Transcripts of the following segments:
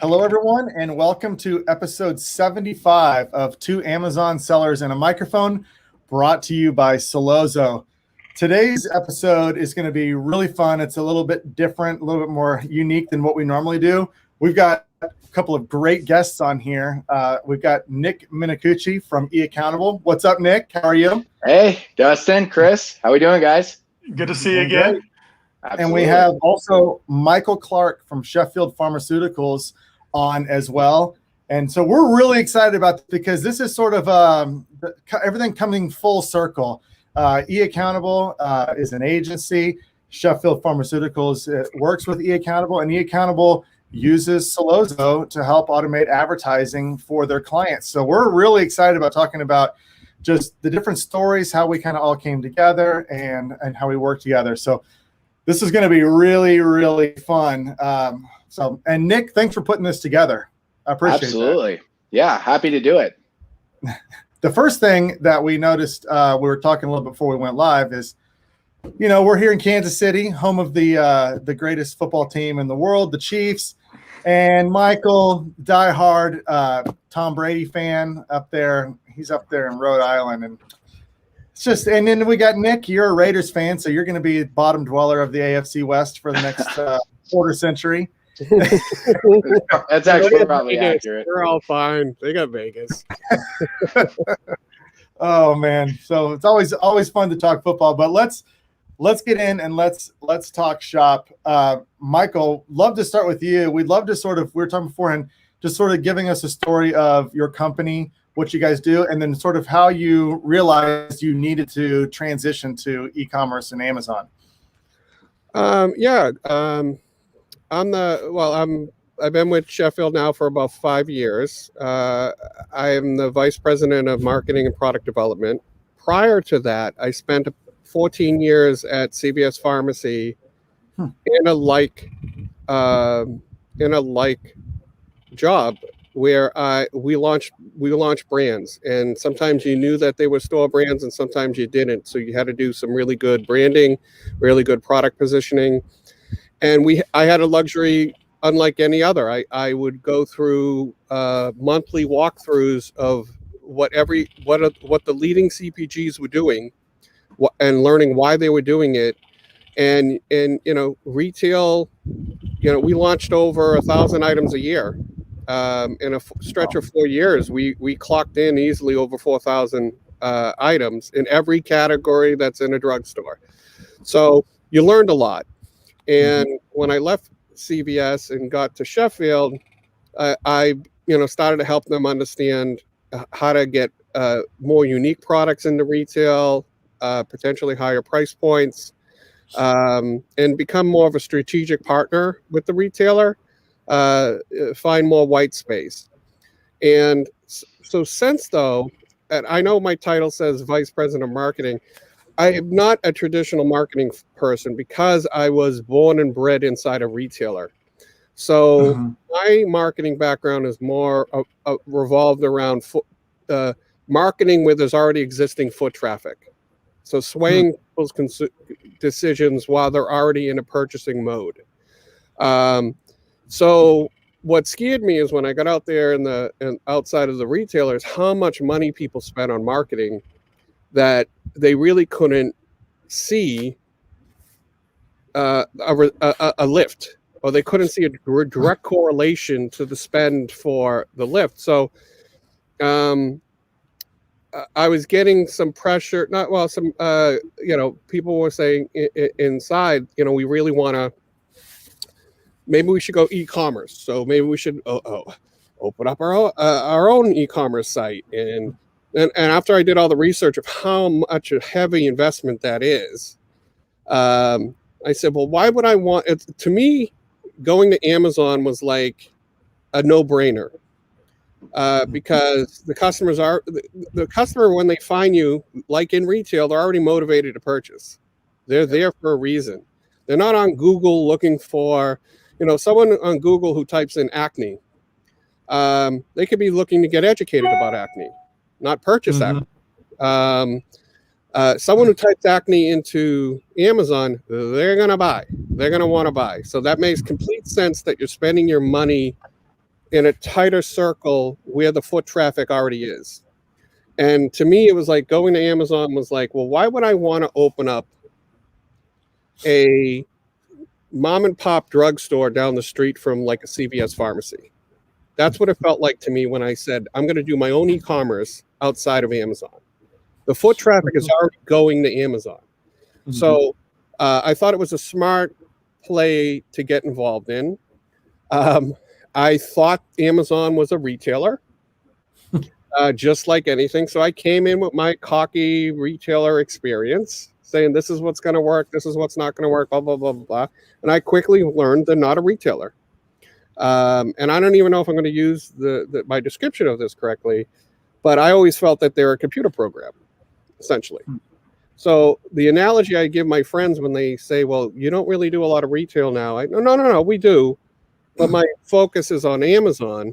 Hello, everyone, and welcome to episode 75 of Two Amazon Sellers and a Microphone, brought to you by Solozo. Today's episode is going to be really fun. It's a little bit different, a little bit more unique than what we normally do. We've got a couple of great guests on here. We've got Nick Minicucci from eAccountable. What's up, Nick? How are you? Hey, Dustin, Chris. How we doing, guys? Good to see you again. Great. And we have also Michael Clark from Sheffield Pharmaceuticals on as well. And so we're really excited about this because this is sort of everything coming full circle. eAccountable is an agency. Sheffield Pharmaceuticals works with eAccountable, and eAccountable uses Solozo to help automate advertising for their clients. So we're really excited about talking about just the different stories, how we kind of all came together and how we work together. So this is going to be really, really fun. And Nick, thanks for putting this together. I appreciate it. Absolutely. That. Yeah, happy to do it. The first thing that we noticed, we were talking a little bit before we went live, is, we're here in Kansas City, home of the greatest football team in the world, the Chiefs. And Michael, diehard Tom Brady fan up there. He's up there in Rhode Island, and and then we got Nick. You're a Raiders fan, so you're going to be bottom dweller of the AFC West for the next quarter century. That's actually probably Vegas. Accurate. We're all fine. They got Vegas. Oh man, so it's always fun to talk football, but let's get in and let's talk shop. Michael, love to start with you. We'd love to we were talking beforehand, just sort of giving us a story of your company, what you guys do, and then sort of how you realized you needed to transition to e-commerce and Amazon. I've been with Sheffield now for about 5 years. I am the vice president of marketing and product development. Prior to that, I spent 14 years at CVS Pharmacy in a like job where we launched brands, and sometimes you knew that they were store brands and sometimes you didn't. So you had to do some really good branding, really good product positioning. And I had a luxury unlike any other. I would go through monthly walkthroughs of what the leading CPGs were doing and learning why they were doing it. And retail, we launched over 1,000 items a year. In a stretch of 4 years, we clocked in easily over 4,000 items in every category that's in a drugstore. So you learned a lot. And when I left CVS and got to Sheffield, I started to help them understand how to get more unique products into retail, potentially higher price points, and become more of a strategic partner with the retailer, find more white space. And so since though, and I know my title says vice president of marketing, I am not a traditional marketing person because I was born and bred inside a retailer. So my marketing background is more revolved around marketing where there's already existing foot traffic. So swaying people's decisions while they're already in a purchasing mode. So what scared me is when I got out there and outside of the retailers, how much money people spent on marketing that they really couldn't see a lift, or they couldn't see a direct correlation to the spend for the lift. So I was getting some pressure, people were saying inside, we really want to, maybe we should go e-commerce. So maybe we should open up our own e-commerce site. And after I did all the research of how much a heavy investment that is, I said, well, why would I want it? To me, going to Amazon was like a no-brainer, because the customer, when they find you, like in retail, they're already motivated to purchase. They're there for a reason. They're not on Google looking for, someone on Google who types in acne. They could be looking to get educated about acne, not purchase acne. Someone who types acne into Amazon, they're going to buy. They're going to want to buy. So that makes complete sense that you're spending your money in a tighter circle where the foot traffic already is. And to me, it was like going to Amazon was like, well, why would I want to open up a mom and pop drugstore down the street from like a CVS pharmacy? That's what it felt like to me when I said, I'm going to do my own e-commerce outside of Amazon. The foot traffic is already going to Amazon. Mm-hmm. So I thought it was a smart play to get involved in. I thought Amazon was a retailer, just like anything. So I came in with my cocky retailer experience, saying this is what's going to work, this is what's not going to work, blah, blah, blah, blah. And I quickly learned they're not a retailer. And I don't even know if I'm going to use my description of this correctly, but I always felt that they're a computer program, essentially. So the analogy I give my friends when they say, well, you don't really do a lot of retail now. No, we do. But my focus is on Amazon.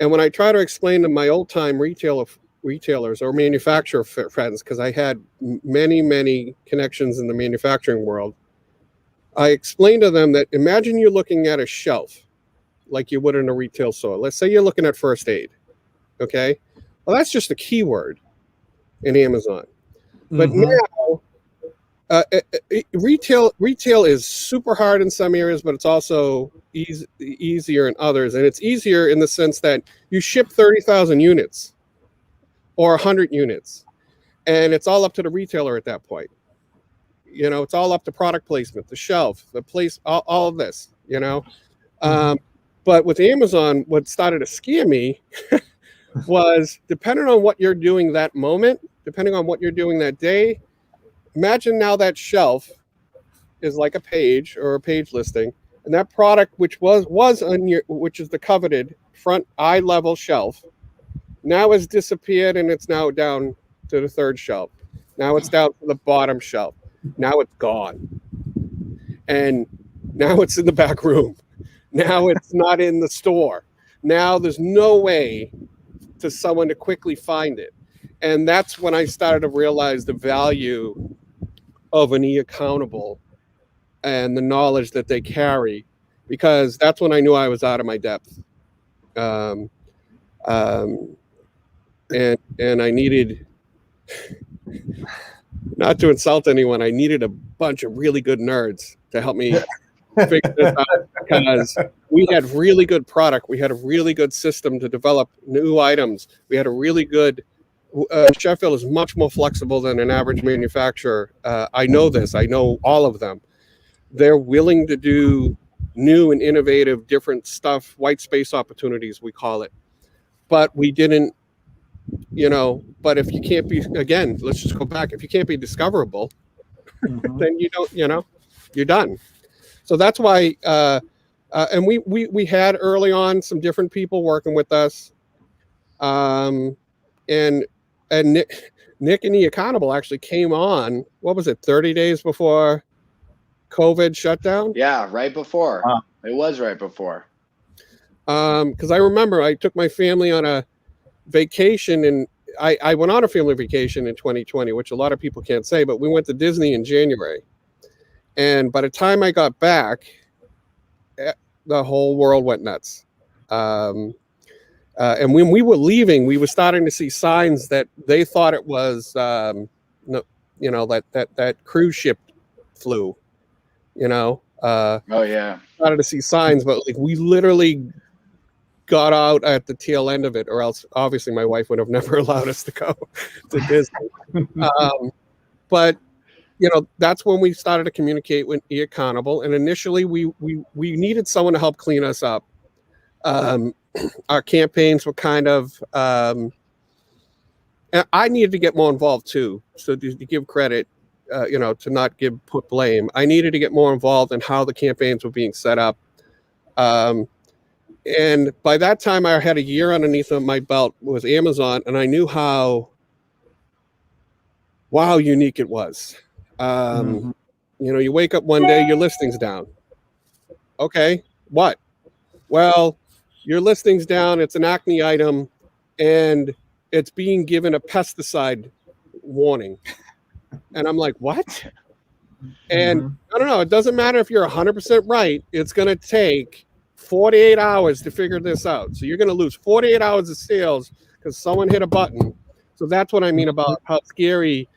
And when I try to explain to my old time retailers or manufacturer friends, because I had many connections in the manufacturing world, I explained to them that imagine you're looking at a shelf like you would in a retail store. Let's say you're looking at first aid. Okay. Well, that's just a keyword in Amazon. But now, retail is super hard in some areas, but it's also easier in others. And it's easier in the sense that you ship 30,000 units or 100 units, and it's all up to the retailer at that point. You know, it's all up to product placement, the shelf, the place, all of this, you know. But with Amazon, what started to scare me was depending on what you're doing that moment, depending on what you're doing that day, imagine now that shelf is like a page or a page listing, and that product which was on your, which is the coveted front eye level shelf, now has disappeared and it's now down to the third shelf. Now it's down to the bottom shelf. Now it's gone. And now it's in the back room. Now it's not in the store. Now there's no way to someone to quickly find it. And that's when I started to realize the value of an eAccountable and the knowledge that they carry, because that's when I knew I was out of my depth. And I needed, not to insult anyone, I needed a bunch of really good nerds to help me figure this out, because we had really good product. We had a really good system to develop new items. We had a really good, Sheffield is much more flexible than an average manufacturer. I know this, I know all of them. They're willing to do new and innovative, different stuff, white space opportunities, we call it. But we didn't, you know, but if you can't be, again, let's just go back. If you can't be discoverable, then you don't, you know, you're done. So that's why, and we had early on some different people working with us. And Nick and eAccountable actually came on, what was it, 30 days before COVID shut down? Yeah, right before. It was right before. Because I remember I took my family on a vacation, and I went on a family vacation in 2020, which a lot of people can't say, but we went to Disney in January. And by the time I got back, the whole world went nuts. And when we were leaving, we were starting to see signs that they thought it was, you know, that cruise ship flu, you know. Oh yeah. Started to see signs, but like we literally got out at the tail end of it, or else obviously my wife would have never allowed us to go to Disney. But you know, that's when we started to communicate with eAccountable, and initially we needed someone to help clean us up. Our campaigns were kind of, and I needed to get more involved too. So to give credit, you know, to not put blame, I needed to get more involved in how the campaigns were being set up. And by that time, I had a year underneath of my belt with Amazon, and I knew how, wow, unique it was. You know, you wake up one day, your listing's down. Okay, what? Well, your listing's down, it's an acne item, and it's being given a pesticide warning. And I'm like, what? And I don't know, it doesn't matter if you're 100% right, it's going to take 48 hours to figure this out. So you're going to lose 48 hours of sales because someone hit a button. So that's what I mean about how scary.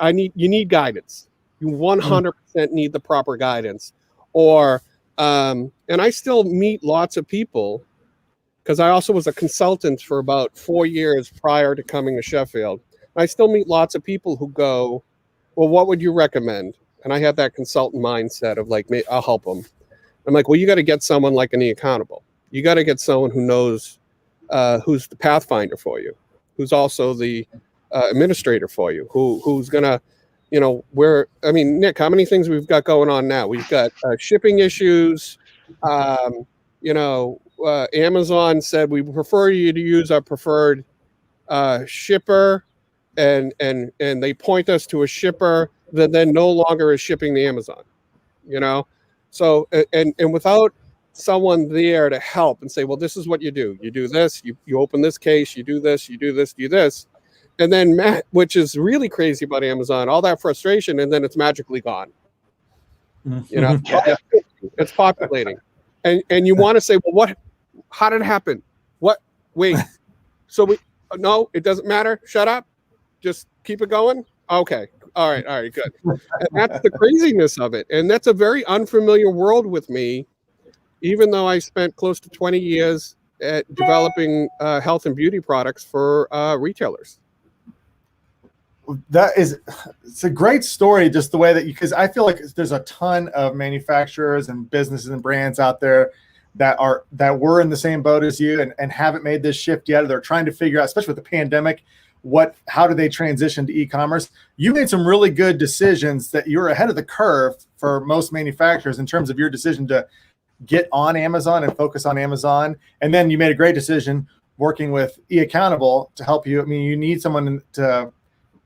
You need guidance. You 100% need the proper guidance. Or, and I still meet lots of people because I also was a consultant for about 4 years prior to coming to Sheffield. I still meet lots of people who go, well, what would you recommend? And I have that consultant mindset of like, I'll help them. I'm like, well, you got to get someone like an eAccountable. You got to get someone who knows, who's the pathfinder for you, who's also the administrator for you, who's gonna, Nick, how many things we've got going on now? We've got shipping issues. Amazon said we prefer you to use our preferred shipper, and they point us to a shipper that then no longer is shipping to Amazon. So and without someone there to help and say, well, this is what you do. You do this, you open this case, you do this, you do this, do this. And then which is really crazy about Amazon, all that frustration, and then it's magically gone. It's populating. And you want to say, well, how did it happen? Wait. So no, it doesn't matter. Shut up. Just keep it going. Okay. All right, good. And that's the craziness of it. And that's a very unfamiliar world with me, even though I spent close to 20 years at developing health and beauty products for retailers. It's a great story, just the way that because I feel like there's a ton of manufacturers and businesses and brands out there that were in the same boat as you and haven't made this shift yet. They're trying to figure out, especially with the pandemic, how do they transition to e-commerce? You made some really good decisions that you're ahead of the curve for most manufacturers in terms of your decision to get on Amazon and focus on Amazon. And then you made a great decision working with eAccountable to help you. I mean, you need someone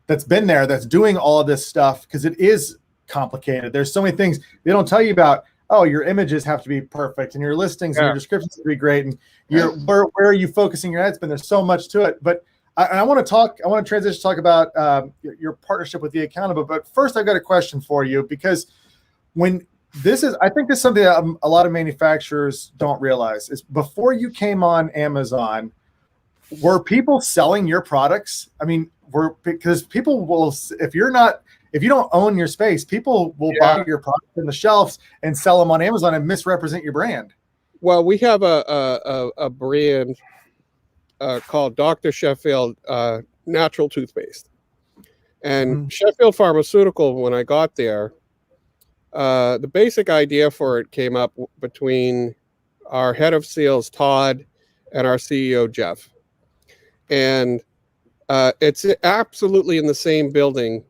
that's been there, that's doing all of this stuff, because it is complicated. There's so many things they don't tell you about. Oh, your images have to be perfect and your listings and your descriptions have to be great. And where are you focusing your ad spend? There's so much to it. But I want to transition to talk about your partnership with eAccountable. But first, I've got a question for you, because I think this is something that a lot of manufacturers don't realize is before you came on Amazon, were people selling your products? I mean, because people will, if you don't own your space, people will buy your products in the shelves and sell them on Amazon and misrepresent your brand. Well, we have a brand called Dr. Sheffield Natural Toothpaste. And Sheffield Pharmaceutical, when I got there, the basic idea for it came up between our head of sales, Todd, and our CEO, Jeff. And it's absolutely in the same building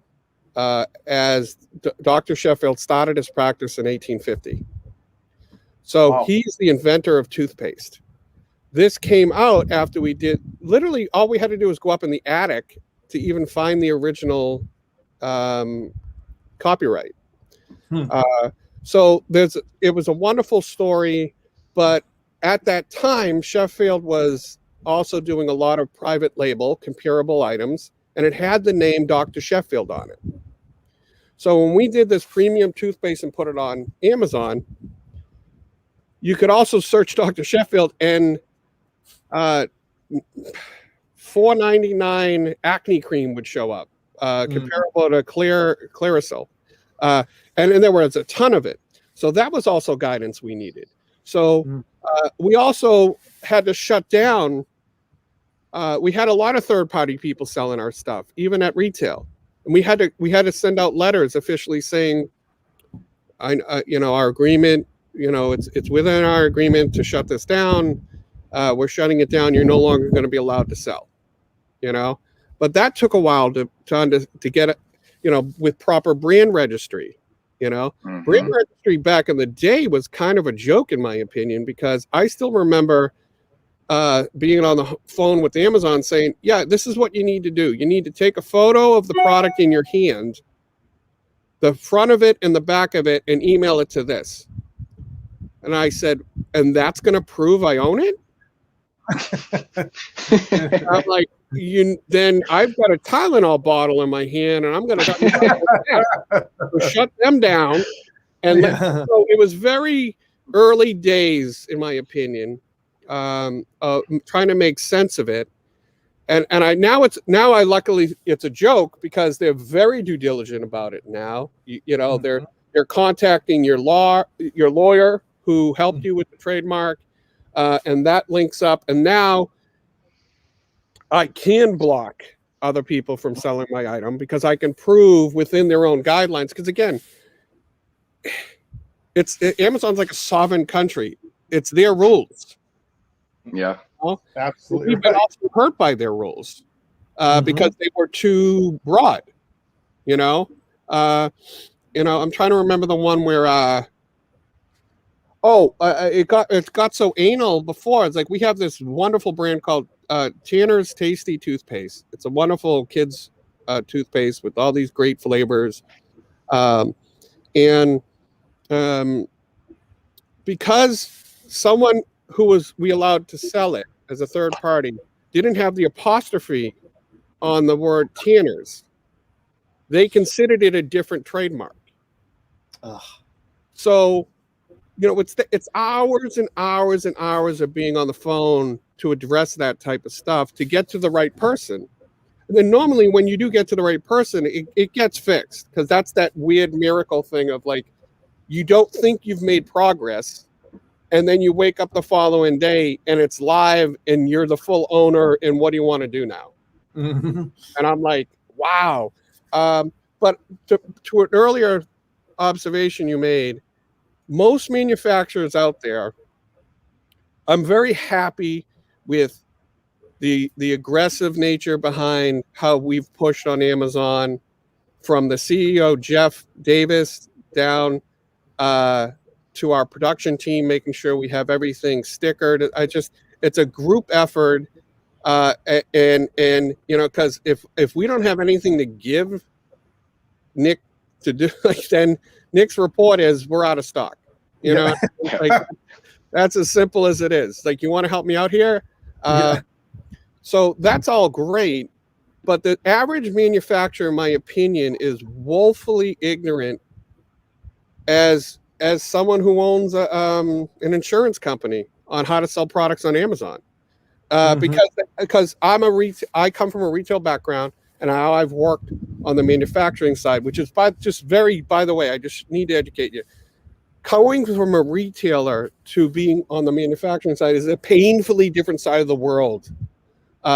as Dr. Sheffield started his practice in 1850. So he's the inventor of toothpaste. This came out after we did, literally all we had to do was go up in the attic to even find the original copyright. So it was a wonderful story, but at that time, Sheffield was also doing a lot of private label comparable items, and it had the name Dr. Sheffield on it. So when we did this premium toothpaste and put it on Amazon, you could also search Dr. Sheffield, and $4.99 acne cream would show up, comparable to Clearasil. And there was a ton of it. So that was also guidance we needed. So we also had to shut down. We had a lot of third-party people selling our stuff, even at retail. And we had to send out letters officially saying, our agreement, it's within our agreement to shut this down. We're shutting it down. You're no longer going to be allowed to sell, But that took a while to get it, with proper brand registry, Brand registry back in the day was kind of a joke, in my opinion, because I still remember being on the phone with Amazon saying, yeah, this is what you need to do. You need to take a photo of the product in your hand, the front of it and the back of it, and email it to this. And I said, and that's going to prove I own it? I'm like, then I've got a Tylenol bottle in my hand, and I'm going to shut them down. And so it was very early days, in my opinion, trying to make sense of it. And I luckily it's a joke because they're very due diligent about it now. You know, they're contacting your lawyer who helped you with the trademark, and that links up. And now I can block other people from selling my item because I can prove within their own guidelines. Because again, Amazon's like a sovereign country. It's their rules. Yeah, Absolutely. We've been also hurt by their rules. Because they were too broad, you know. I'm trying to remember the one where it got so anal before. It's like we have this wonderful brand called Tanner's Tasty Toothpaste. It's a wonderful kids toothpaste with all these great flavors, and because someone we allowed to sell it as a third party didn't have the apostrophe on the word Tanner's, they considered it a different trademark. Ugh. So, it's hours and hours and hours of being on the phone to address that type of stuff to get to the right person. And then normally when you do get to the right person, it gets fixed, because that's that weird miracle thing of like, you don't think you've made progress, and then you wake up the following day and it's live and you're the full owner, and what do you want to do now? And I'm like, wow. But to an earlier observation you made, most manufacturers out there, I'm very happy with the aggressive nature behind how we've pushed on Amazon, from the CEO, Jeff Davis, down to our production team, making sure we have everything stickered. It's a group effort. And because if we don't have anything to give Nick to do, like, then Nick's report is we're out of stock. Like, that's as simple as it is. Like, you want to help me out here? So that's all great, but the average manufacturer, in my opinion, is woefully ignorant as someone who owns an insurance company on how to sell products on Amazon. Because I come from a retail background, and how I've worked on the manufacturing side, which is by the way, I just need to educate you. Going from a retailer to being on the manufacturing side is a painfully different side of the world,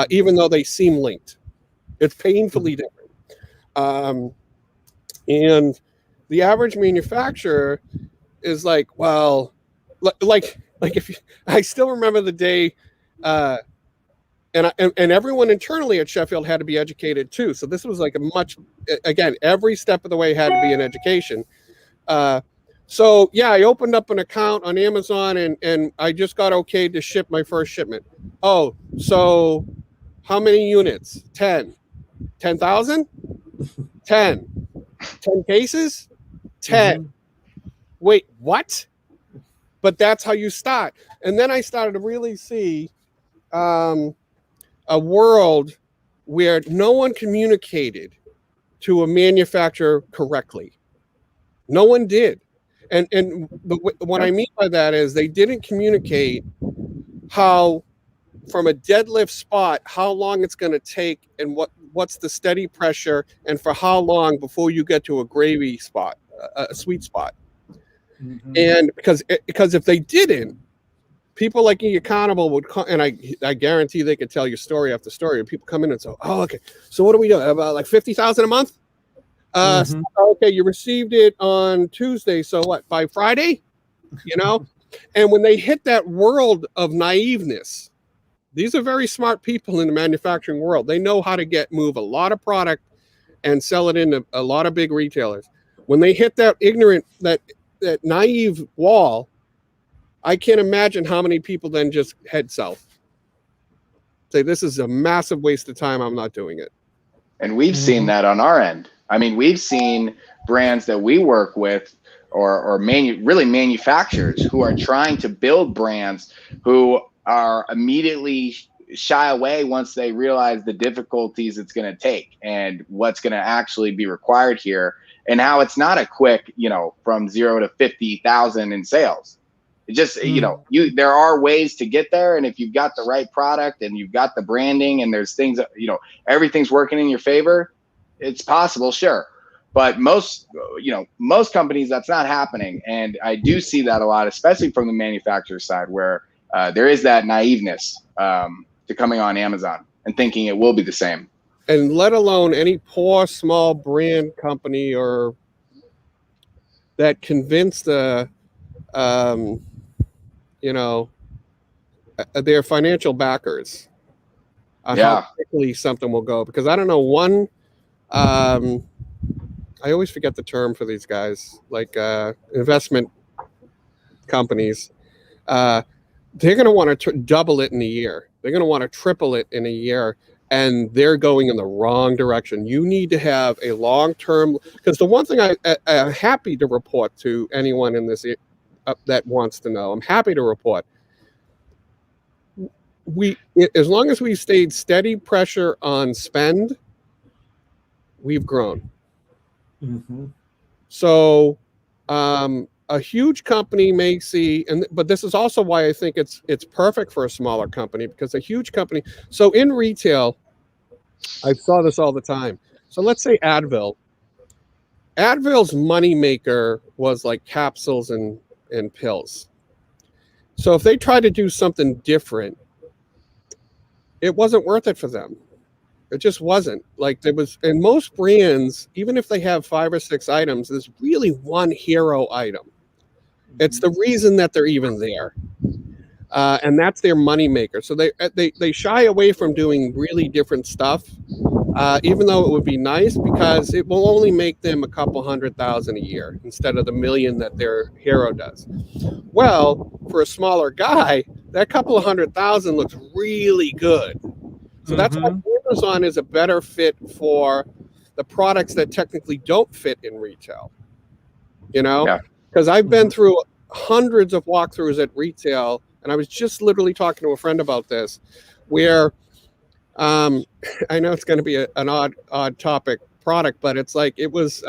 even though they seem linked. It's painfully different. And the average manufacturer is like, well, like I still remember the day, and everyone internally at Sheffield had to be educated too. So this was like every step of the way had to be an education. So yeah, I opened up an account on Amazon, and I just got okayed to ship my first shipment. Oh, so how many units? 10. 10,000? 10. 10 cases? 10. Wait, what? But that's how you start. And then I started to really see a world where no one communicated to a manufacturer correctly. No one did. And what I mean by that is they didn't communicate how, from a deadlift spot, how long it's going to take, and what's the steady pressure, and for how long before you get to a gravy spot, a sweet spot. And because if they didn't, people like eAccountable would come, and I guarantee they could tell you story after story, and people come in and say, oh, okay, so what do we do? About like 50,000 a month? So, okay, you received it on Tuesday, so what, by Friday? And when they hit that world of naiveness, these are very smart people in the manufacturing world. They know how to move a lot of product and sell it into a lot of big retailers. When they hit that ignorant, that naive wall, I can't imagine how many people then just head south. Say, this is a massive waste of time. I'm not doing it. And we've seen that on our end. I mean, we've seen brands that we work with, or really manufacturers who are trying to build brands who are immediately shy away once they realize the difficulties it's going to take and what's going to actually be required here, and how it's not a quick, from 0 to 50,000 in sales. It just, there are ways to get there. And if you've got the right product and you've got the branding and there's things that, everything's working in your favor, it's possible, sure. But most companies, that's not happening. And I do see that a lot, especially from the manufacturer side, where there is that naiveness to coming on Amazon and thinking it will be the same. And let alone any poor small brand company or that convinced their financial backers on how quickly something will go. Because I don't know, I always forget the term for these guys, like investment companies. They're going to want to double it in a year. They're going to want to triple it in a year. And they're going in the wrong direction. You need to have a long-term, because the one thing I'm happy to report to anyone in this that wants to know, I'm happy to report, as long as we stayed steady pressure on spend, we've grown. Mm-hmm. So a huge company may see, but this is also why I think it's perfect for a smaller company, because a huge company. So in retail, I saw this all the time. So let's say Advil. Advil's moneymaker was like capsules and pills. So if they tried to do something different, it wasn't worth it for them. It just wasn't. Like there was, in most brands, even if they have 5 or 6 items, there's really one hero item. It's the reason that they're even there. And that's their moneymaker. So they shy away from doing really different stuff, even though it would be nice, because it will only make them a couple $100,000 a year instead of the $1 million that their hero does. Well, for a smaller guy, that couple of $100,000 looks really good. So that's why Amazon is a better fit for the products that technically don't fit in retail. Because I've been through hundreds of walkthroughs at retail. And I was just literally talking to a friend about this, where I know it's going to be an odd topic product, but it's like it was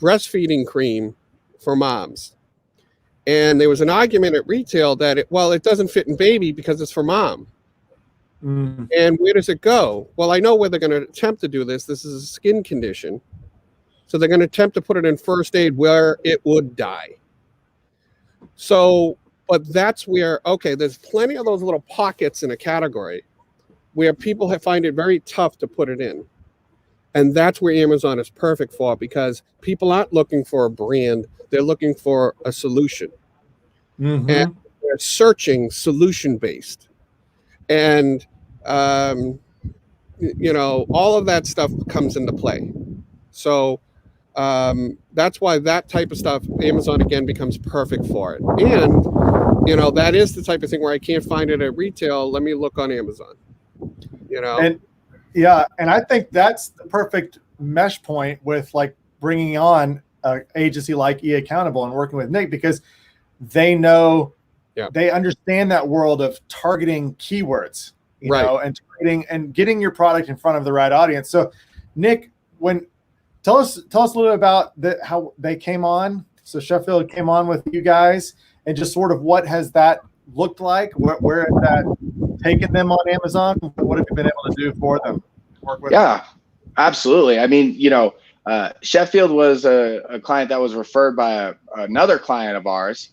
breastfeeding cream for moms. And there was an argument at retail that it doesn't fit in baby because it's for mom. Mm. And where does it go? Well, I know where they're going to attempt to do this. This is a skin condition. So they're going to attempt to put it in first aid where it would die. So, but that's where, there's plenty of those little pockets in a category where people find it very tough to put it in. And that's where Amazon is perfect for, because people aren't looking for a brand. They're looking for a solution. Mm-hmm. And they're searching solution-based. And, all of that stuff comes into play. So, that's why that type of stuff, Amazon again becomes perfect for it. And, that is the type of thing where I can't find it at retail. Let me look on Amazon, And I think that's the perfect mesh point with like bringing on an agency like eAccountable and working with Nick, because they know, they understand that world of targeting keywords, and targeting and getting your product in front of the right audience. So Nick, tell us a little bit about how they came on. So Sheffield came on with you guys, and just sort of what has that looked like? Where has that taken them on Amazon? What have you been able to do for them? Work with them? Absolutely. I mean, Sheffield was a client that was referred by another client of ours.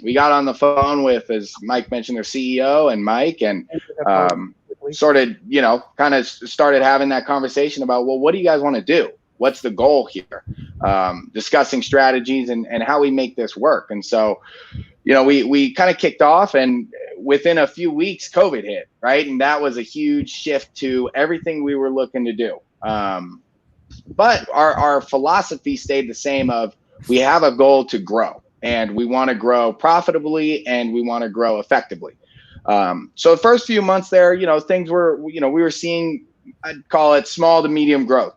We got on the phone with, as Mike mentioned, their CEO and Mike, and started having that conversation about, well, what do you guys want to do? What's the goal here? Discussing strategies and how we make this work. And so, we kind of kicked off, and within a few weeks, COVID hit, right? And that was a huge shift to everything we were looking to do. But our philosophy stayed the same of, we have a goal to grow, and we want to grow profitably, and we want to grow effectively. So the first few months there, things were, we were seeing, I'd call it small to medium growth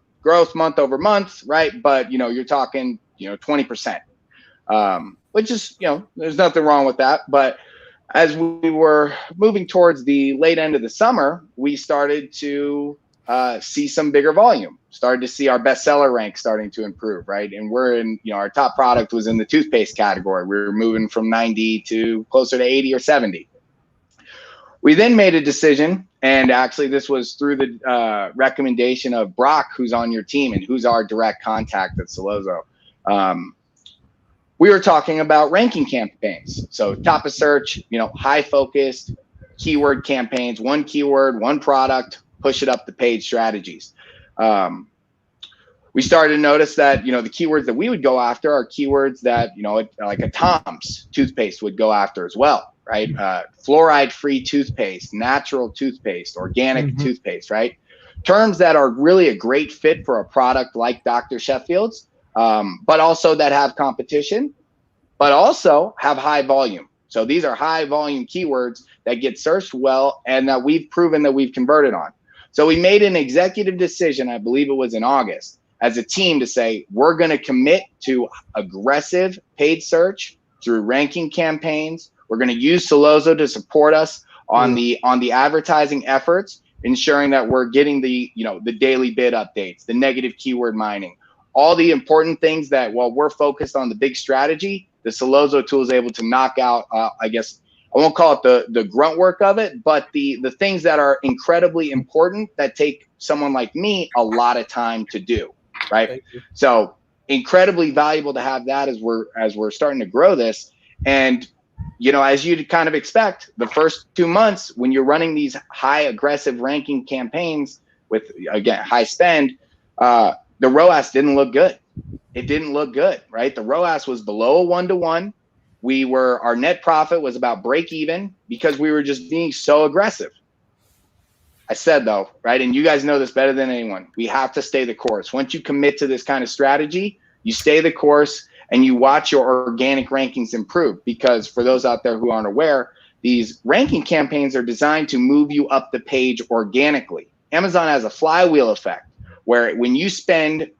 month over month, right? But, you're talking, 20%, which is, there's nothing wrong with that. But as we were moving towards the late end of the summer, we started to see some bigger volume. Started to see our bestseller rank starting to improve, right? And we're in, our top product was in the toothpaste category. We were moving from 90 to closer to 80 or 70. We then made a decision, and actually this was through the recommendation of Brock, who's on your team and who's our direct contact at Solozo. We were talking about ranking campaigns. So top of search, high focused keyword campaigns, one keyword, one product, push it up the page strategies. We started to notice that, the keywords that we would go after are keywords that, like a Tom's toothpaste would go after as well, right? Fluoride-free toothpaste, natural toothpaste, organic toothpaste, right? Terms that are really a great fit for a product like Dr. Sheffield's, but also that have competition, but also have high volume. So these are high volume keywords that get searched well and that we've proven that we've converted on. So we made an executive decision, I believe it was in August, as a team to say, we're going to commit to aggressive paid search through ranking campaigns. We're going to use Solozo to support us on the advertising efforts, ensuring that we're getting the daily bid updates, the negative keyword mining, all the important things that while we're focused on the big strategy, the Solozo tool is able to knock out, I guess, I won't call it the grunt work of it, but the things that are incredibly important that take someone like me a lot of time to do, right? So incredibly valuable to have that as we're starting to grow this. And, as you'd kind of expect, the first 2 months when you're running these high aggressive ranking campaigns with, again, high spend, the ROAS didn't look good. It didn't look good, right? The ROAS was below a 1-to-1. Our net profit was about break even because we were just being so aggressive. I said though, right? And you guys know this better than anyone. We have to stay the course. Once you commit to this kind of strategy, you stay the course and you watch your organic rankings improve, because for those out there who aren't aware, these ranking campaigns are designed to move you up the page organically. Amazon has a flywheel effect where when you spend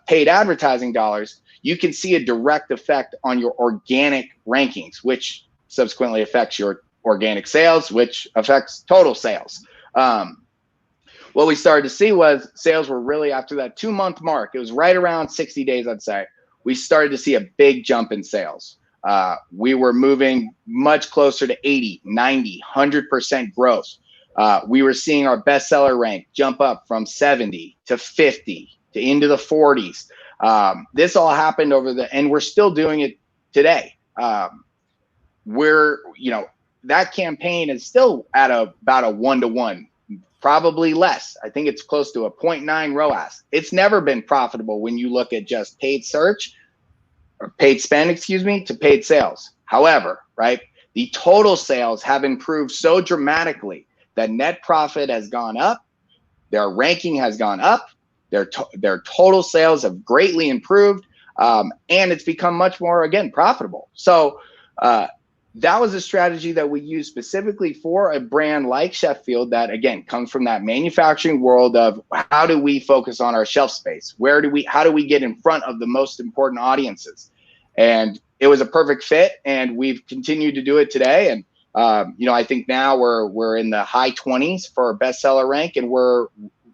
paid advertising dollars, you can see a direct effect on your organic rankings, which subsequently affects your organic sales, which affects total sales. What we started to see was sales were really, after that 2-month mark, it was right around 60 days, I'd say, we started to see a big jump in sales. We were moving much closer to 80, 90, 100% growth. We were seeing our bestseller rank jump up from 70 to 50 to into the 40s. This all happened and we're still doing it today. That campaign is still at about a 1-to-1, probably less. I think it's close to a 0.9 ROAS. It's never been profitable when you look at just paid search or paid spend, to paid sales. However, right, the total sales have improved so dramatically that net profit has gone up, their ranking has gone up, their total sales have greatly improved, and it's become much more, again, profitable. So that was a strategy that we used specifically for a brand like Sheffield that, again, comes from that manufacturing world of how do we focus on our shelf space? How do we get in front of the most important audiences? And it was a perfect fit, and we've continued to do it today. And I think now we're in the high 20s for our bestseller rank, and we're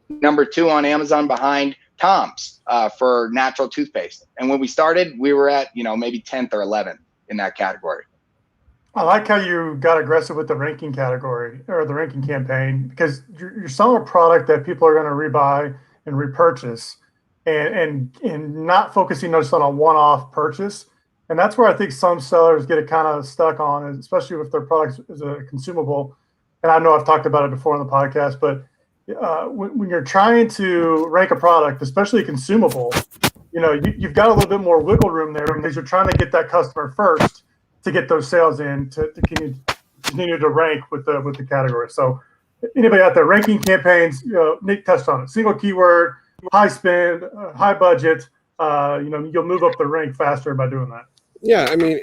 number 2 on Amazon behind Tom's for natural toothpaste. And when we started, we were at maybe 10th or 11th in that category. I like how you got aggressive with the ranking category or the ranking campaign, because you're selling a product that people are going to rebuy and repurchase, and not focusing just on a one-off purchase. And that's where I think some sellers get it kind of stuck on, especially if their product is a consumable. And I know I've talked about it before on the podcast, but when you're trying to rank a product, especially a consumable, you've got a little bit more wiggle room there because you're trying to get that customer first to get those sales in to continue to rank with the category. So anybody out there, ranking campaigns, Nick touched on it. Single keyword, high spend, high budget. You'll move up the rank faster by doing that. Yeah, I mean,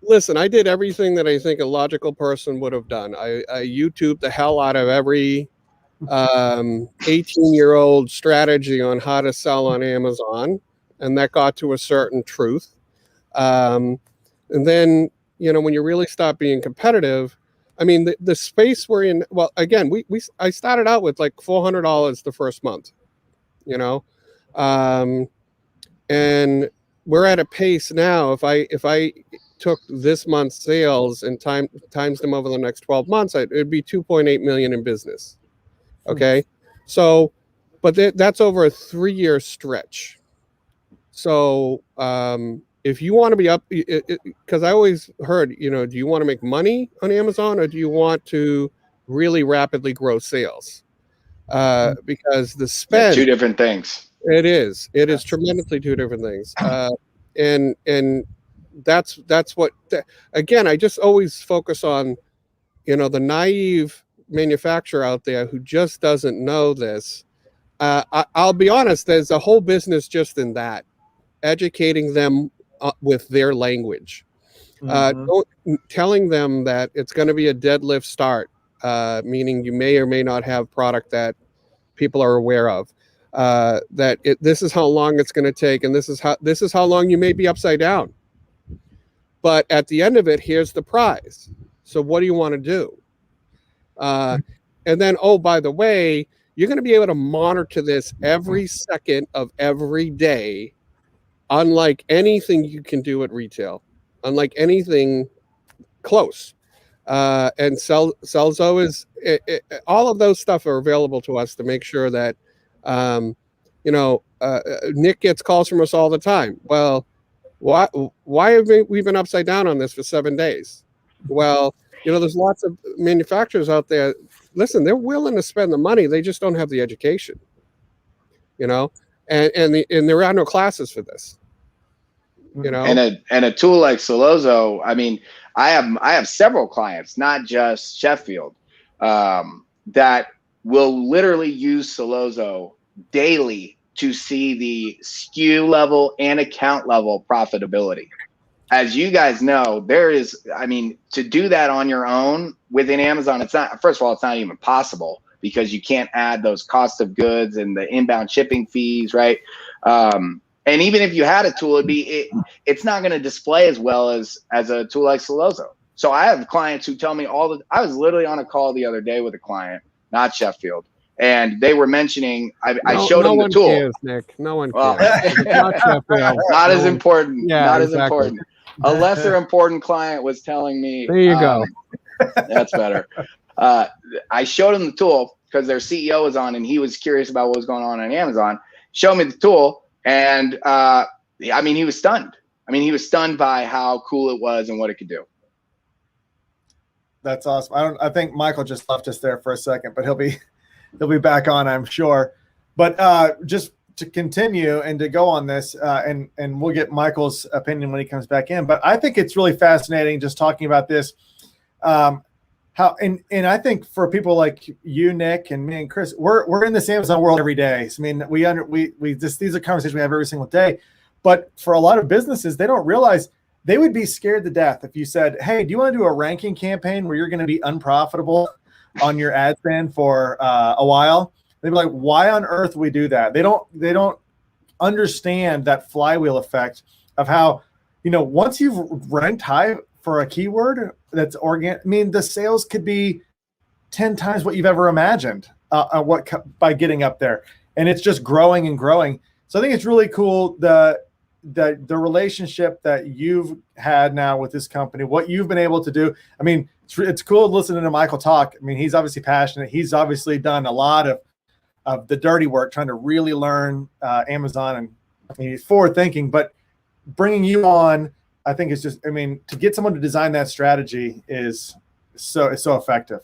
listen, I did everything that I think a logical person would have done. I YouTubed the hell out of every 18-year-old strategy on how to sell on Amazon, and that got to a certain truth. And then, when you really stop being competitive, I mean, the space we're in. Well, again, I started out with like $400 the first month, you know, and we're at a pace now. If I took this month's sales and times them over the next 12 months, it'd be 2.8 million in business. Okay, so, but that's over a 3-year stretch. So if you want to be up, because I always heard, you know, do you want to make money on Amazon or do you want to really rapidly grow sales? Because the spend, two different things. It is tremendously two different things. And that's what, again, I just always focus on, you know, the naive manufacturer out there who just doesn't know this. I'll be honest, there's a whole business just in that, educating them with their language, telling them that it's going to be a deadlift start, meaning you may or may not have product that people are aware of, that this is how long it's going to take, and this is how long you may be upside down. But at the end of it, here's the prize. So what do you want to do? And then, oh, by the way, you're going to be able to monitor this every second of every day, unlike anything you can do at retail, unlike anything close. And Celzo is all of those stuff are available to us to make sure that, you know, Nick gets calls from us all the time. Well, why have we been upside down on this for 7 days? Well, you know, there's lots of manufacturers out there. Listen, they're willing to spend the money. They just don't have the education, you know, and there are no classes for this, you know. And a tool like Celozo, I mean, I have several clients, not just Sheffield, that will literally use Celozo daily to see the SKU level and account level profitability. As you guys know, there is, I mean, to do that on your own within Amazon, it's not, first of all, it's not even possible because you can't add those cost of goods and the inbound shipping fees, right? And even if you had a tool, it's not going to display as well as a tool like Celozo. So I have clients who tell me I was literally on a call the other day with a client, not Sheffield, and they were mentioning, I showed them the tool. Cares, Nick. No one cares. Not Sheffield. Not as important. Yeah, not exactly. as important. A lesser important client was telling me. There you go. That's better. I showed him the tool because their CEO was on and he was curious about what was going on Amazon. Showed me the tool, and I mean, he was stunned. I mean, he was stunned by how cool it was and what it could do. That's awesome. I think Michael just left us there for a second, but he'll be back on, I'm sure. But just to continue and to go on this, and we'll get Michael's opinion when he comes back in. But I think it's really fascinating just talking about this. How and I think for people like you, Nick, and me and Chris, we're in this Amazon world every day. So, I mean, we just, these are conversations we have every single day. But for a lot of businesses, they don't realize they would be scared to death if you said, "Hey, do you want to do a ranking campaign where you're going to be unprofitable on your ad spend for a while?" They'd be like, "Why on earth would we do that?" They don't understand that flywheel effect of how, you know, once you've ranked high for a keyword that's organic, I mean, the sales could be 10 times what you've ever imagined by getting up there, and it's just growing and growing. So I think it's really cool the relationship that you've had now with this company, what you've been able to do. I mean, it's cool listening to Michael talk. I mean, he's obviously passionate. He's obviously done a lot of the dirty work, trying to really learn Amazon, and I mean, he's forward thinking, but bringing you on, I think it's just, I mean, to get someone to design that strategy is so effective.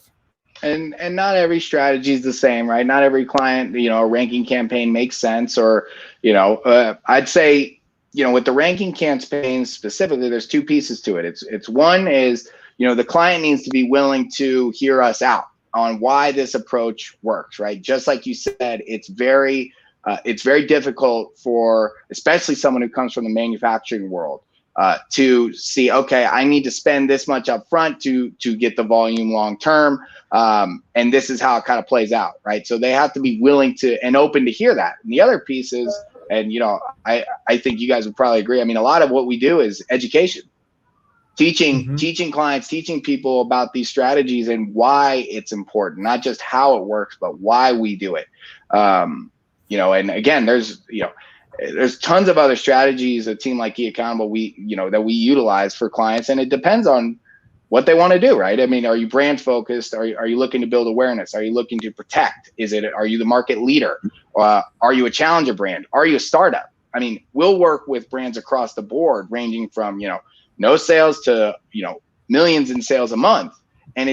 And not every strategy is the same, right? Not every client, you know, a ranking campaign makes sense, or, you know, I'd say, you know, with the ranking campaigns specifically, there's two pieces to it. It's one is, you know, the client needs to be willing to hear us out on why this approach works, right? Just like you said, it's very difficult for, especially someone who comes from the manufacturing world, to see, okay, I need to spend this much up front to get the volume long term, and this is how it kind of plays out, right? So they have to be willing to and open to hear that. And the other piece is, and you know, I think you guys would probably agree, I mean, a lot of what we do is education. teaching clients, teaching people about these strategies and why it's important, not just how it works, but why we do it. And again, there's tons of other strategies a team like eAccountable that we utilize for clients, and it depends on what they want to do, right? I mean, are you brand focused? Are you looking to build awareness? Are you looking to protect? Are you the market leader? Are you a challenger brand? Are you a startup? I mean, we'll work with brands across the board, ranging from, no sales to, millions in sales a month. And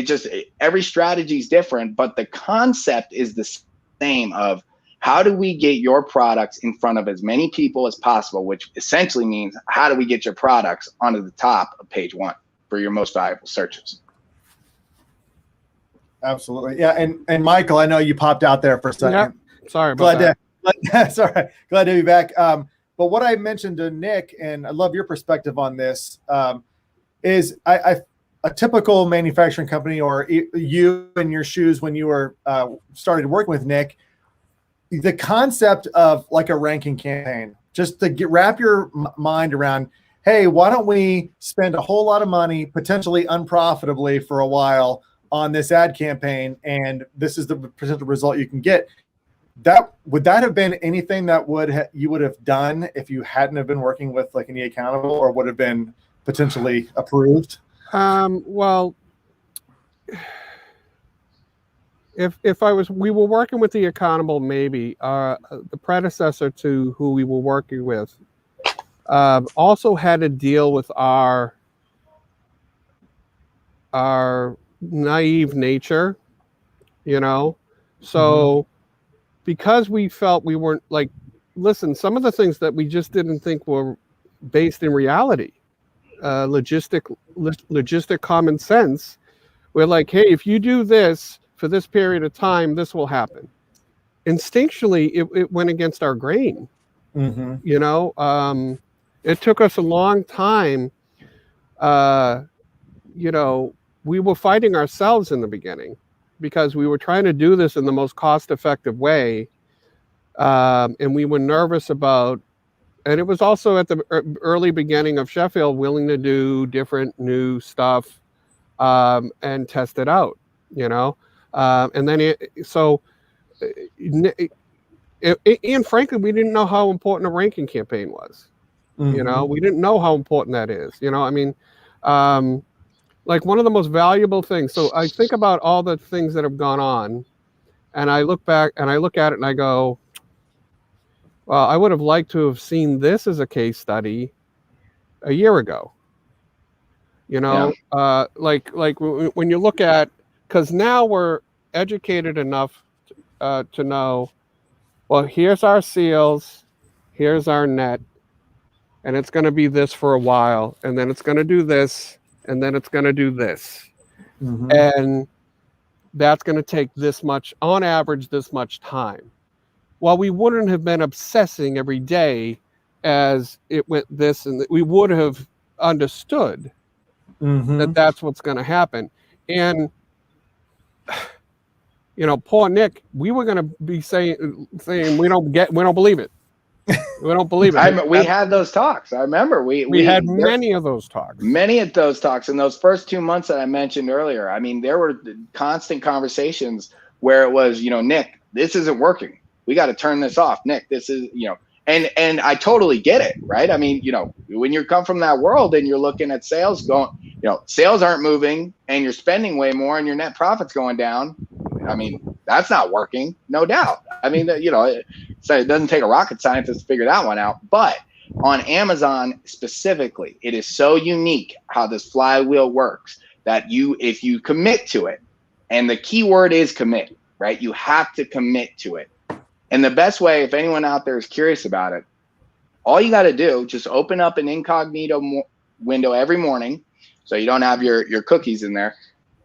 every strategy is different, but the concept is the same of how do we get your products in front of as many people as possible, which essentially means how do we get your products onto the top of page 1 for your most valuable searches. Absolutely. Yeah. And Michael, I know you popped out there for a second. Yep. Sorry about that. Sorry. Glad to be back. But what I mentioned to Nick, and I love your perspective on this, is a typical manufacturing company, or you in your shoes when you were started working with Nick, the concept of like a ranking campaign, just to wrap your mind around, hey, why don't we spend a whole lot of money, potentially unprofitably for a while, on this ad campaign, and this is the potential result you can get. Would that have been anything that you would have done if you hadn't have been working with like an eAccountable, or would have been potentially approved? Well, if we were working with eAccountable, maybe the predecessor to who we were working with also had to deal with our naive nature, so because we felt we weren't some of the things that we just didn't think were based in reality, logistic common sense. We're like, hey, if you do this for this period of time, this will happen. Instinctually, it went against our grain. It took us a long time. We were fighting ourselves in the beginning because we were trying to do this in the most cost-effective way. And we were nervous about, and it was also at the early beginning of Sheffield, willing to do different new stuff and test it out, and then and frankly, we didn't know how important a ranking campaign was. We didn't know how important that is. One of the most valuable things. So I think about all the things that have gone on, and I look back and I look at it and I go, well, I would have liked to have seen this as a case study a year ago. When you look at, because now we're educated enough to know, well, here's our sales, here's our net, and it's going to be this for a while, and then it's going to do this, and then it's going to do this. And that's going to take this much, on average, this much time. Well, we wouldn't have been obsessing every day as it went this, and we would have understood that that's what's going to happen. And poor Nick, we were going to be saying we don't believe it. We don't believe it. We had those talks. I remember we had many of those talks. Many of those talks in those first 2 months that I mentioned earlier. I mean, there were constant conversations where it was, Nick, this isn't working. We got to turn this off. Nick, this is, and I totally get it, right? I mean, when you come from that world and you're looking at sales going, sales aren't moving and you're spending way more and your net profit's going down. I mean, that's not working, no doubt. I mean, so it doesn't take a rocket scientist to figure that one out. But on Amazon specifically, it is so unique how this flywheel works that if you commit to it, and the key word is commit, right? You have to commit to it. And the best way, if anyone out there is curious about it, all you got to do, just open up an incognito window every morning, so you don't have your cookies in there,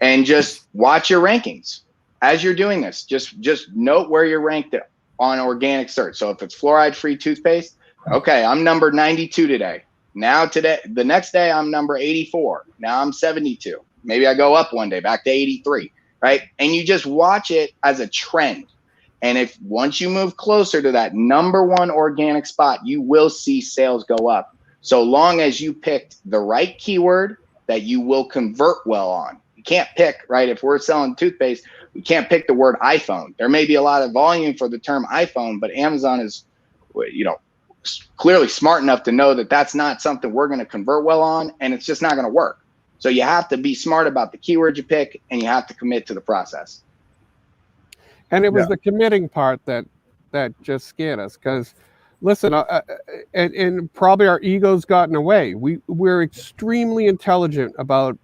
and just watch your rankings. As you're doing this, just note where you're ranked on organic search. So if it's fluoride-free toothpaste, okay, I'm number 92 today. The next day I'm number 84. Now I'm 72. Maybe I go up one day back to 83, right? And you just watch it as a trend. And once you move closer to that number 1 organic spot, you will see sales go up. So long as you picked the right keyword that you will convert well on. You can't pick, right? If we're selling toothpaste, we can't pick the word iPhone. There may be a lot of volume for the term iPhone, but Amazon is, clearly smart enough to know that that's not something we're going to convert well on, and it's just not going to work. So you have to be smart about the keyword you pick, and you have to commit to the process. And it was the committing part that just scared us, because listen, and probably our ego's gotten away. We're extremely intelligent about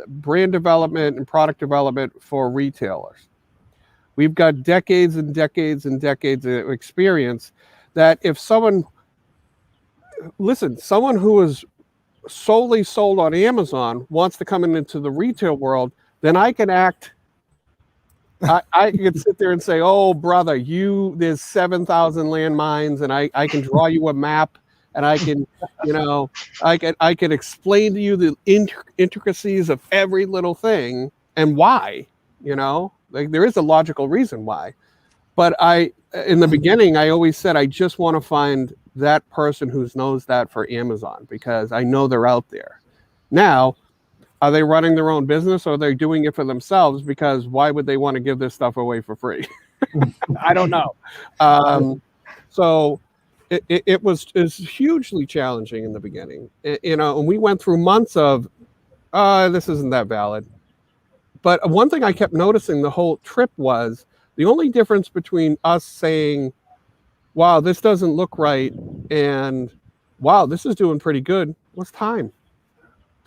brand development and product development for retailers. We've got decades and decades and decades of experience that if someone who is solely sold on Amazon wants to come into the retail world, then I can act. I can sit there and say, "Oh, brother, there's 7,000 landmines, and I can draw you a map, and I can, I can explain to you the intricacies of every little thing and why, like there is a logical reason why." But in the beginning, I always said, I just want to find that person who knows that for Amazon, because I know they're out there. Now, are they running their own business, or are they doing it for themselves? Because why would they want to give this stuff away for free? I don't know. So it was hugely challenging in the beginning, and we went through months of, this isn't that valid. But one thing I kept noticing the whole trip was the only difference between us saying, wow, this doesn't look right, and wow, this is doing pretty good, was time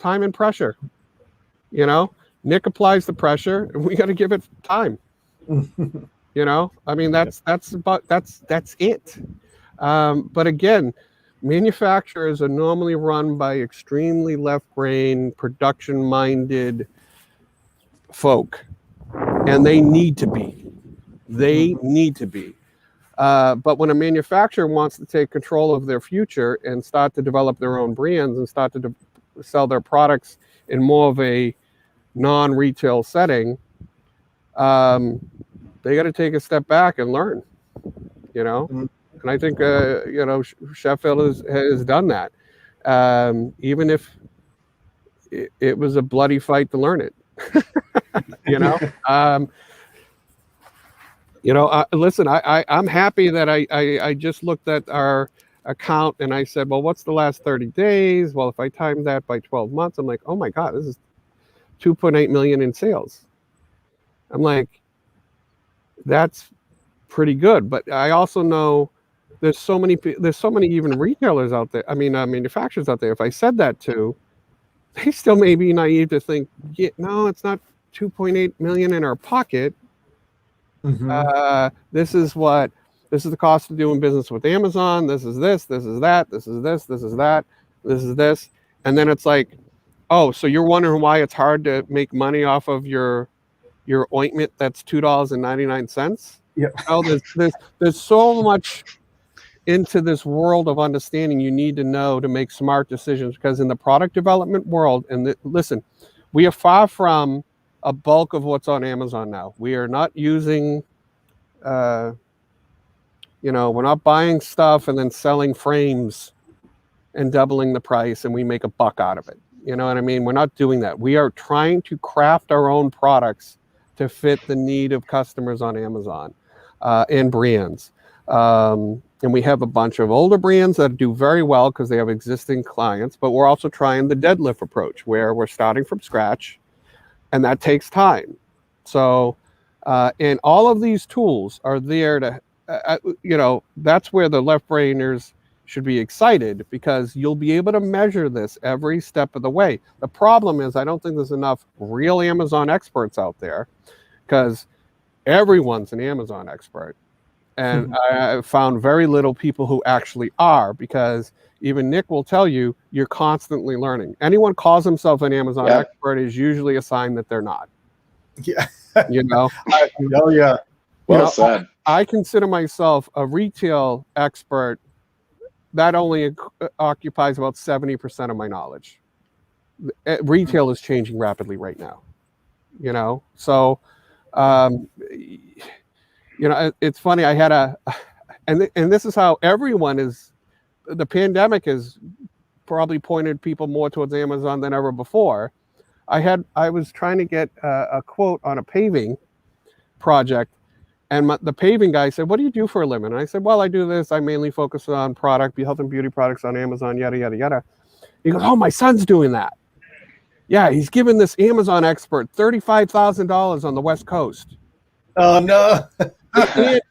and pressure. Nick applies the pressure, and we got to give it time. I mean, that's it. But again, manufacturers are normally run by extremely left-brain, production-minded folk, and they need to be. But when a manufacturer wants to take control of their future and start to develop their own brands and start to sell their products in more of a non-retail setting, they got to take a step back and learn, and I think Sheffield has done that, even if it was a bloody fight to learn it. Listen, I'm happy that I just looked at our account and I said, well, what's the last 30 days? Well, if I time that by 12 months, I'm like, oh my God, this is 2.8 million in sales. I'm like, that's pretty good. But I also know there's so many even retailers out there. I mean, manufacturers out there. If I said that to, they still may be naive to think, yeah, no, it's not 2.8 million in our pocket. This is the cost of doing business with Amazon. This is this is that, this is this is that, this is this. And then it's like, oh, so you're wondering why it's hard to make money off of your ointment that's $2.99? Yeah. There's so much into this world of understanding you need to know to make smart decisions, because in the product development world, and listen, we are far from a bulk of what's on Amazon now. We are not using, we're not buying stuff and then selling frames and doubling the price and we make a buck out of it. You know what I mean? We're not doing that. We are trying to craft our own products to fit the need of customers on Amazon and brands. And we have a bunch of older brands that do very well because they have existing clients, but we're also trying the deadlift approach where we're starting from scratch, and that takes time. So, and all of these tools are there to, that's where the left brainers should be excited, because you'll be able to measure this every step of the way. The problem is I don't think there's enough real Amazon experts out there, because everyone's an Amazon expert. And I found very little people who actually are, because even Nick will tell you, you're constantly learning. Anyone calls himself an Amazon expert is usually a sign that they're not. Yeah. Oh yeah. Well said. I consider myself a retail expert. That only occupies about 70% of my knowledge. Retail is changing rapidly right now, so it's funny. I had and this is how everyone is. The pandemic has probably pointed people more towards Amazon than ever before. I was trying to get a quote on a paving project, and the paving guy said, "What do you do for a living?" And I said, "Well, I do this. I mainly focus on health and beauty products on Amazon, yada yada yada." He goes, "Oh, my son's doing that. Yeah, he's giving this Amazon expert $35,000 on the West Coast. Oh no.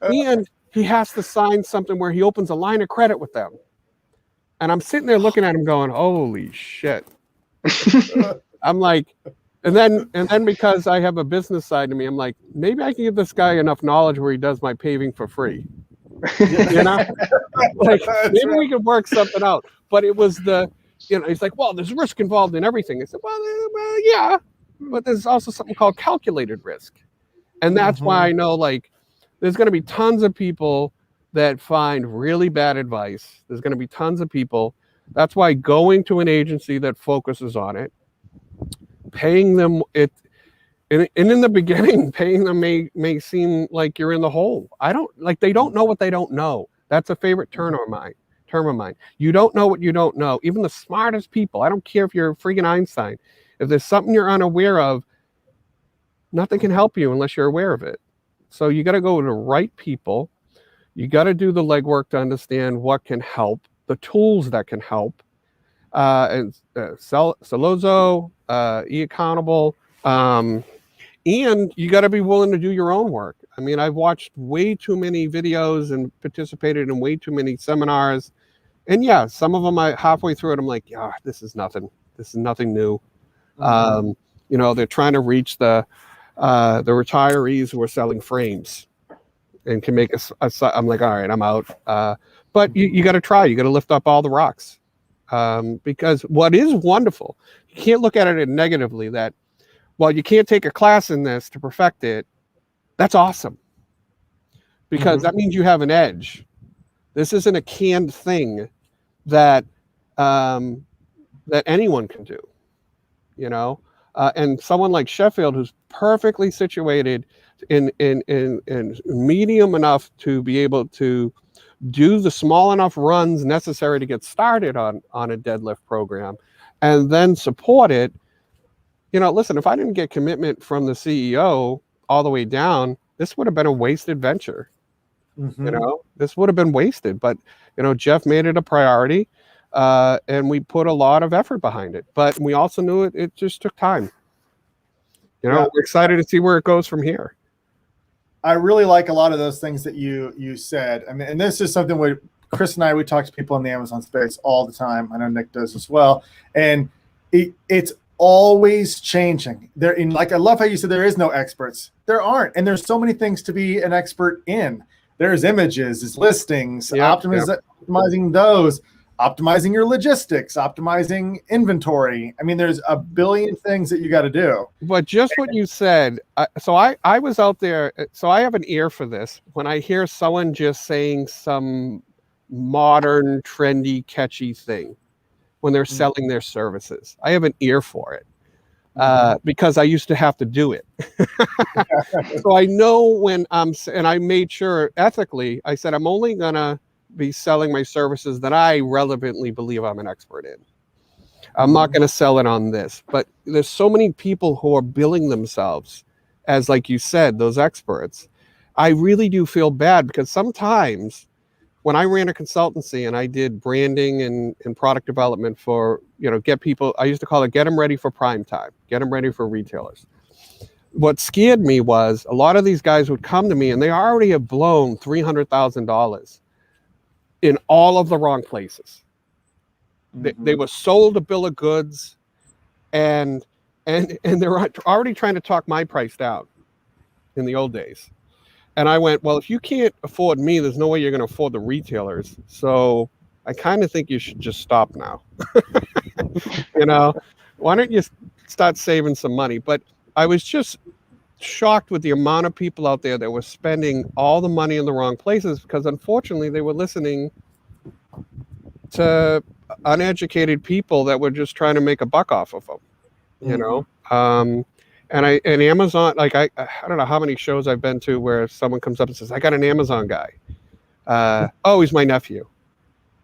and he has to sign something where he opens a line of credit with them." And I'm sitting there looking at him going, "Holy shit." I'm like, and then because I have a business side to me, I'm like, maybe I can give this guy enough knowledge where he does my paving for free. You know? Like, maybe we could work something out. But it was he's like, "Well, there's risk involved in everything." I said, well, yeah, but there's also something called calculated risk. And that's why I know, like, there's going to be tons of people that find really bad advice. There's going to be tons of people. That's why going to an agency that focuses on it, paying them and in the beginning, paying them may seem like you're in the hole. They don't know what they don't know. That's a favorite term of mine. You don't know what you don't know. Even the smartest people, I don't care if you're freaking Einstein. If there's something you're unaware of, nothing can help you unless you're aware of it. So you got to go to the right people. You got to do the legwork to understand what can help, the tools that can help. Celozo, eAccountable, and you got to be willing to do your own work. I mean, I've watched way too many videos and participated in way too many seminars, and yeah, some of them halfway through it, I'm like, yeah, this is nothing. This is nothing new. They're trying to reach the retirees who are selling frames and can make I'm like, all right, I'm out. But you got to try. You got to lift up all the rocks. Because what is wonderful, you can't look at it negatively that, well, you can't take a class in this to perfect it. That's awesome. Because that means you have an edge. This isn't a canned thing that anyone can do, and someone like Sheffield, who's perfectly situated in medium enough to be able to do the small enough runs necessary to get started on a deadlift program and then support it. Listen, if I didn't get commitment from the CEO all the way down, this would have been a wasted venture. This would have been wasted, but Jeff made it a priority, and we put a lot of effort behind it, but we also knew it just took time. We're excited to see where it goes from here. I really like a lot of those things that you said. I mean, and this is something where Chris and we talk to people in the Amazon space all the time. I know Nick does as well. And it's always changing. I love how you said there is no experts. There aren't. And there's so many things to be an expert in. There's images, there's listings, optimizing those, optimizing your logistics, optimizing inventory. I mean, there's a billion things that you got to do. But just what you said, so I was out there, so I have an ear for this. When I hear someone just saying some modern, trendy, catchy thing when they're selling their services, I have an ear for it because I used to have to do it. So I know when and I made sure ethically, I said, I'm only going to be selling my services that I relevantly believe I'm an expert in. I'm not going to sell it on this, but there's so many people who are billing themselves as, like you said, those experts. I really do feel bad because sometimes when I ran a consultancy and I did branding and product development for, get people, I used to call it get them ready for prime time, get them ready for retailers. What scared me was a lot of these guys would come to me and they already have blown $300,000 in all of the wrong places. They were sold a bill of goods and they're already trying to talk my price down in the old days. And I went, well, if you can't afford me, there's no way you're going to afford the retailers. So I kind of think you should just stop now. Why don't you start saving some money? But I was just shocked with the amount of people out there that were spending all the money in the wrong places because unfortunately they were listening to uneducated people that were just trying to make a buck off of them, and Amazon, like I don't know how many shows I've been to where someone comes up and says, I got an Amazon guy. Oh, he's my nephew.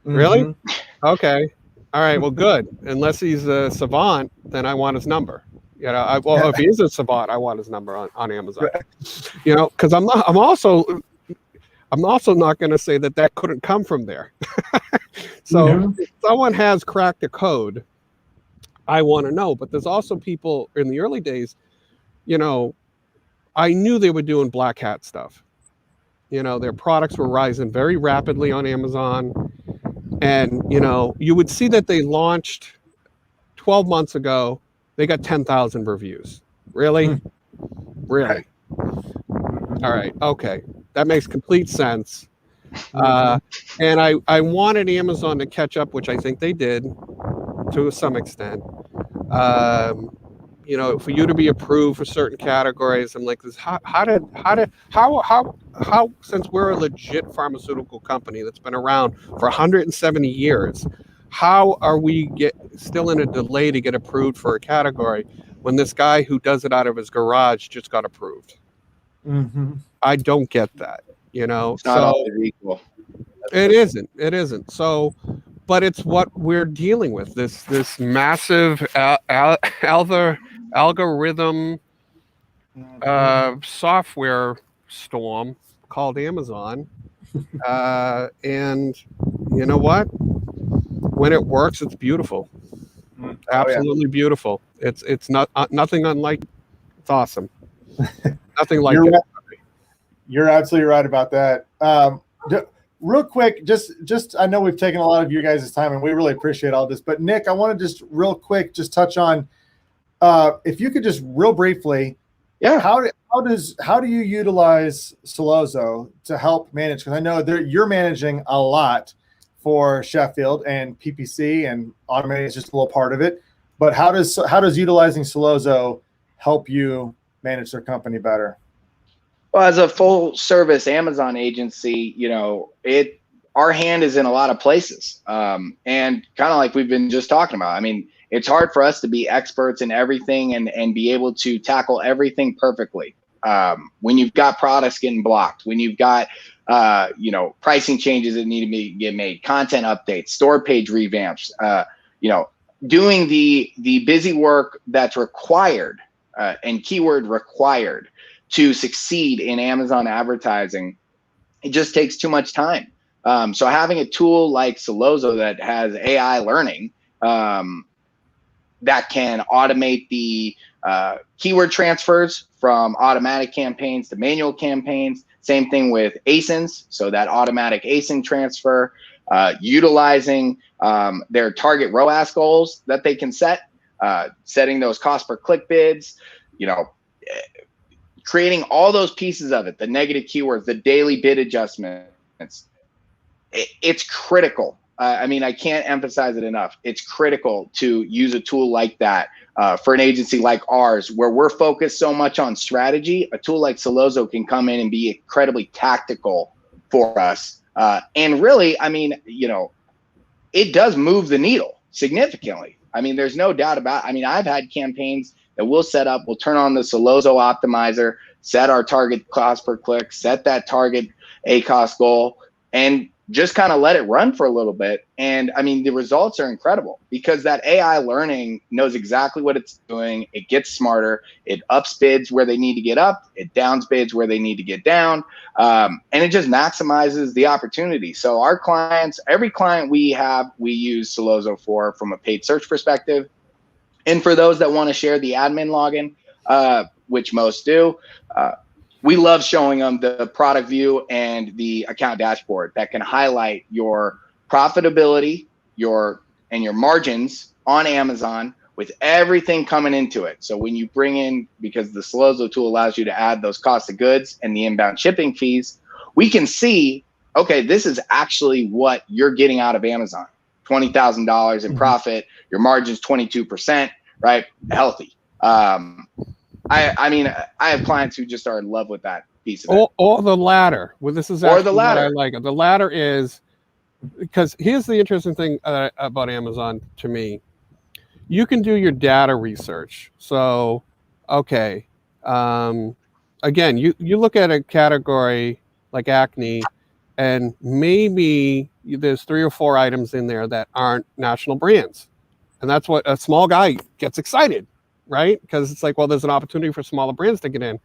Really? Okay. All right, well, good. Unless he's a savant, then I want his number. Well, if he is a savant, I want his number on Amazon. Because I'm also not going to say that couldn't come from there. So if someone has cracked a code, I want to know. But there's also people in the early days, I knew they were doing black hat stuff. Their products were rising very rapidly on Amazon. And, you would see that they launched 12 months ago. They got 10,000 reviews. Really? Really? All right. Okay. That makes complete sense. And I wanted Amazon to catch up, which I think they did to some extent. For you to be approved for certain categories, I'm like, how since we're a legit pharmaceutical company that's been around for 170 years, how are we still in a delay to get approved for a category when this guy who does it out of his garage just got approved? I don't get that, It's not always equal. It isn't. So, but it's what we're dealing with, this massive algorithm software storm called Amazon. And you know what? When it works, it's beautiful. Absolutely beautiful. It's not nothing unlike. It's awesome. Nothing like it. You're absolutely right about that. Real quick, just I know we've taken a lot of you guys' time, and we really appreciate all this. But Nick, I want to just real quick just touch on if you could just real briefly, how do you utilize Solozo to help manage? Because I know you're managing a lot for Sheffield, and PPC and automating is just a little part of it. But how does utilizing Solozo help you manage their company better? Well, as a full service Amazon agency, our hand is in a lot of places. And kind of like we've been just talking about, I mean, it's hard for us to be experts in everything and be able to tackle everything perfectly. When you've got products getting blocked, when you've got, pricing changes that need to get made, content updates, store page revamps, doing the busy work that's required and keyword required to succeed in Amazon advertising, it just takes too much time. So having a tool like Solozo that has AI learning that can automate the keyword transfers from automatic campaigns to manual campaigns. Same thing with ASINs, so that automatic ASIN transfer, utilizing their target ROAS goals that they can set, setting those cost per click bids, creating all those pieces of it, the negative keywords, the daily bid adjustments. It's critical. I can't emphasize it enough. It's critical to use a tool like that for an agency like ours, where we're focused so much on strategy. A tool like Solozo can come in and be incredibly tactical for us. And really, it does move the needle significantly. There's no doubt about it. I've had campaigns that we'll set up, we'll turn on the Solozo optimizer, set our target cost per click, set that target ACoS goal, and just kind of let it run for a little bit. And the results are incredible because that AI learning knows exactly what it's doing. It gets smarter. It ups bids where they need to get up. It downs bids where they need to get down. And it just maximizes the opportunity. So our clients, every client we have, we use Solozo for from a paid search perspective. And for those that want to share the admin login, which most do, we love showing them the product view and the account dashboard that can highlight your profitability, your margins on Amazon with everything coming into it. So when you bring in, because the Solozo tool allows you to add those cost of goods and the inbound shipping fees, we can see, okay, this is actually what you're getting out of Amazon. $20,000 in profit, your margin's 22%, right? Healthy. I have clients who just are in love with that piece of it. Or the latter. Well, this is actually what I like. The latter is, because here's the interesting thing about Amazon to me. You can do your data research. So, okay. Again, you look at a category like acne, And maybe there's 3 or 4 items in there that aren't national brands. And that's what a small guy gets excited, right? Because it's like, well, there's an opportunity for smaller brands to get in.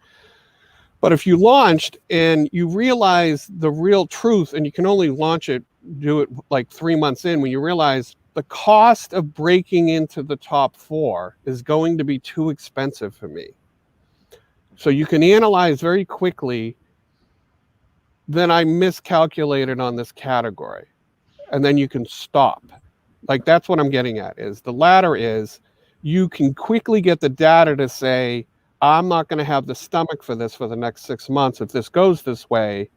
But if you launched and you realize the real truth, and you can only do it like 3 months in, when you realize the cost of breaking into the top 4 is going to be too expensive for me. So you can analyze very quickly, then I miscalculated on this category. And then you can stop. Like, that's what I'm getting at, is the latter is you can quickly get the data to say, I'm not going to have the stomach for this for the next 6 months if this goes this way.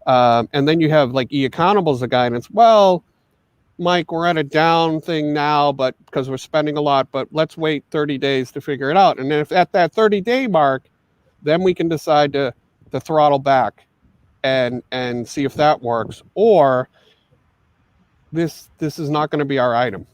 And then you have like eAccountable as a guidance. Well, Mike, we're at a down thing now, but because we're spending a lot, but let's wait 30 days to figure it out. And then if at that 30-day mark, then we can decide to throttle back and see if that works. Or this is not going to be our item.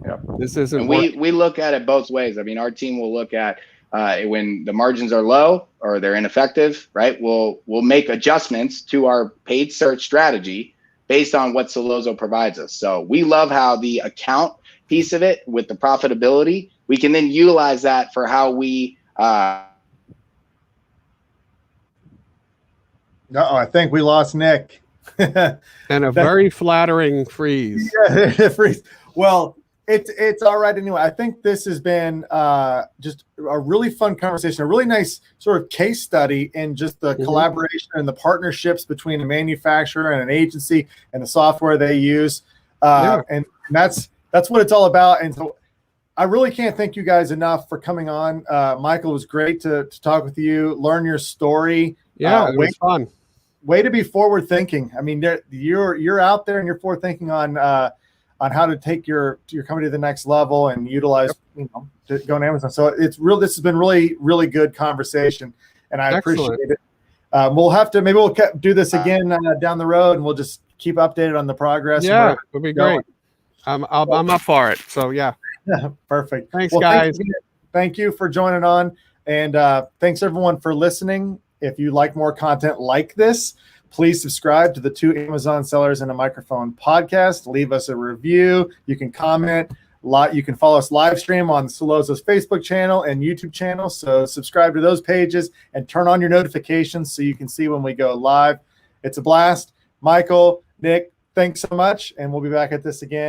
Yep. This isn't. And we look at it both ways. I mean, our team will look at when the margins are low or they're ineffective, right? We'll make adjustments to our paid search strategy based on what Solozo provides us. So we love how the account piece of it with the profitability, we can then utilize that for how we. I think we lost Nick. And a very flattering freeze. Yeah, freeze. Well, it's all right anyway. I think this has been just a really fun conversation, a really nice sort of case study in just the collaboration and the partnerships between a manufacturer and an agency and the software they use. And that's what it's all about. And so I really can't thank you guys enough for coming on. Michael, it was great to talk with you, learn your story. Yeah, it was fun. Way to be forward thinking. I mean, you're out there and you're forward thinking on how to take your company to the next level and utilize, to go on Amazon. So this has been really, really good conversation, and I appreciate it. Maybe we'll do this again down the road, and we'll just keep updated on the progress. Yeah, it would be great. I'm up for it. So yeah. Perfect. Thanks, guys. Thank you for joining on, and thanks everyone for listening. If you like more content like this, please subscribe to the 2 Amazon Sellers and a Microphone podcast. Leave us a review. You can comment. You can follow us live stream on Solozo's Facebook channel and YouTube channel. So subscribe to those pages and turn on your notifications so you can see when we go live. It's a blast. Michael, Nick, thanks so much. And we'll be back at this again.